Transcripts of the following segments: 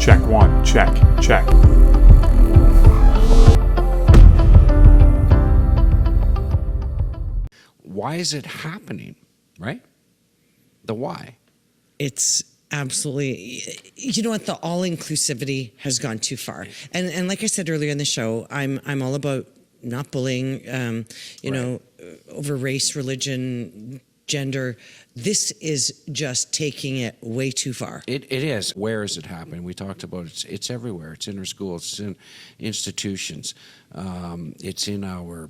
Check one, check. Why is it happening, right? The why. It's absolutely, you know what, the all-inclusivity has gone too far. And like I said earlier in the show, I'm all about not bullying, you know, over race, religion, gender. This is just taking it way too far. It is. Where is it happening? We talked about it's everywhere. It's in our schools. It's in institutions. It's in our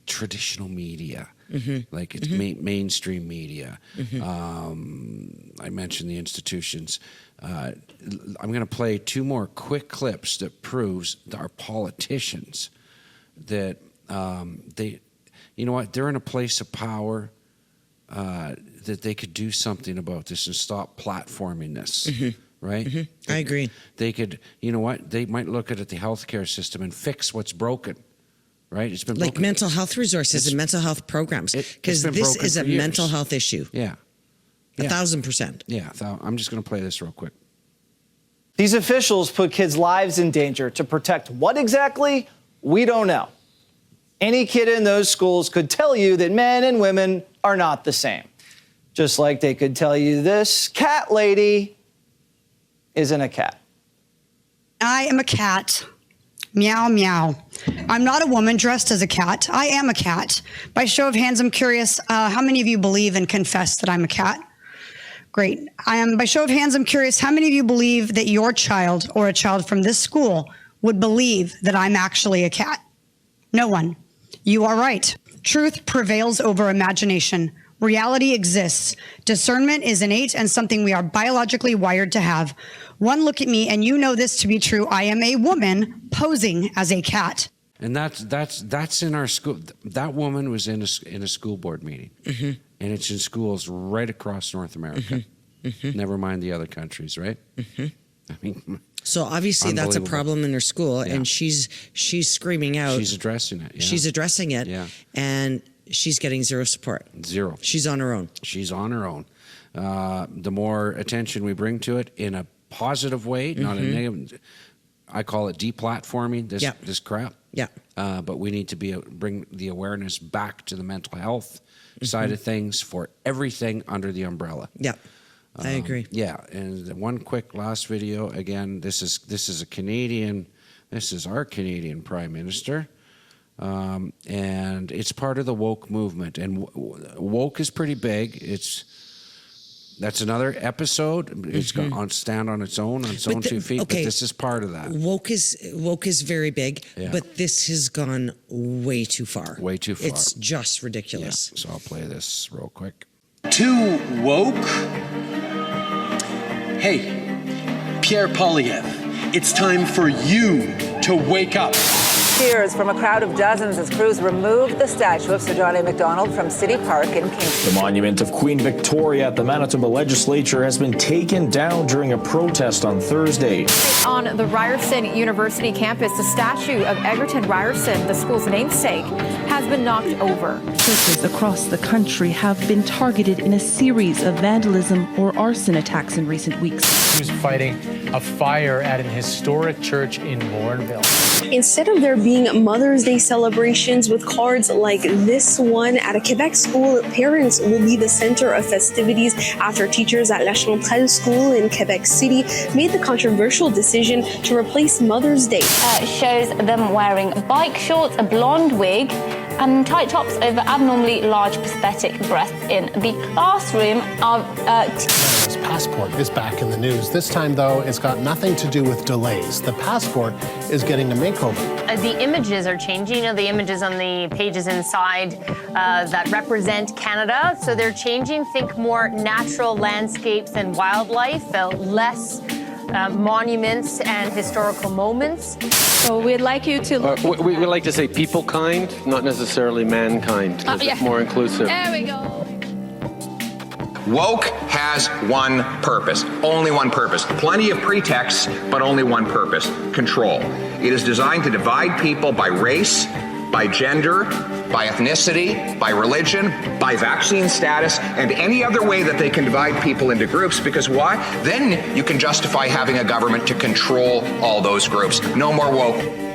traditional media. Like it's mainstream media. I mentioned the institutions. I'm going to play two more quick clips that proves our politicians that they, you know what, they're in a place of power that they could do something about this and stop platforming this, right? I agree. They could, you know what, they might look at the healthcare system and fix what's broken. Right, it's been like broken. mental health resources and mental health programs, because this is a mental health issue. Yeah, 1,000%. Yeah, I'm just going to play this real quick. These officials put kids' lives in danger to protect what exactly? We don't know. Any kid in those schools could tell you that men and women are not the same. Just like they could tell you this cat lady isn't a cat. I am a cat. Meow, meow. I'm not a woman dressed as a cat. I am a cat. By show of hands, I'm curious, how many of you believe and confess that I'm a cat? Great. By show of hands, I'm curious, how many of you believe that your child or a child from this school would believe that I'm actually a cat? No one. You are right. Truth prevails over imagination. Reality exists. Discernment is innate and something we are biologically wired to have. One look at me and you know this to be true. I am a woman posing as a cat. And that's in our school. That woman was in a school board meeting, and it's in schools right across North America. Never mind the other countries, right? I mean, so obviously that's a problem in her school, and she's screaming out. She's addressing it. Yeah. She's addressing it, and she's getting zero support. Zero. She's on her own. She's on her own. The more attention we bring to it in a positive way, not a negative. I call it deplatforming this crap. Yeah. But we need to bring the awareness back to the mental health side of things for everything under the umbrella. Yeah. I agree. Yeah. And one quick last video. Again, this is a Canadian. This is our Canadian Prime Minister. And it's part of the woke movement. And woke is pretty big. That's another episode. It's going to stand on its own 2 feet. Okay. But this is part of that. Woke is very big, but this has gone way too far. Way too far. It's just ridiculous. Yeah. So I'll play this real quick. Too woke? Hey, Pierre Poilievre, it's time for you to wake up. Cheers from a crowd of dozens as crews removed the statue of Sir John A. Macdonald from City Park in Kingston. The monument of Queen Victoria at the Manitoba Legislature has been taken down during a protest on Thursday. On the Ryerson University campus, the statue of Egerton Ryerson, the school's namesake, has been knocked over. Churches across the country have been targeted in a series of vandalism or arson attacks in recent weeks. He was fighting a fire at an historic church in Bourneville. Instead of there being Mother's Day celebrations with cards like this one at a Quebec school, parents will be the center of festivities after teachers at La Chanterelle School in Quebec City made the controversial decision to replace Mother's Day. Shows them wearing bike shorts, a blonde wig, and tight tops over abnormally large prosthetic breasts in the classroom of His passport is back in the news. This time, though, it's got nothing to do with delays. The passport is getting a makeover. The images are changing. You know, the images on the pages inside that represent Canada. So they're changing. Think more natural landscapes and wildlife, less monuments and historical moments. So we'd like you to... we would like to say people kind, not necessarily mankind, because it's more inclusive. There we go. Woke has one purpose, only one purpose. Plenty of pretexts, but only one purpose: control. It is designed to divide people by race, by gender, by ethnicity, by religion, by vaccine status, and any other way that they can divide people into groups. Because why? Then you can justify having a government to control all those groups. No more woke.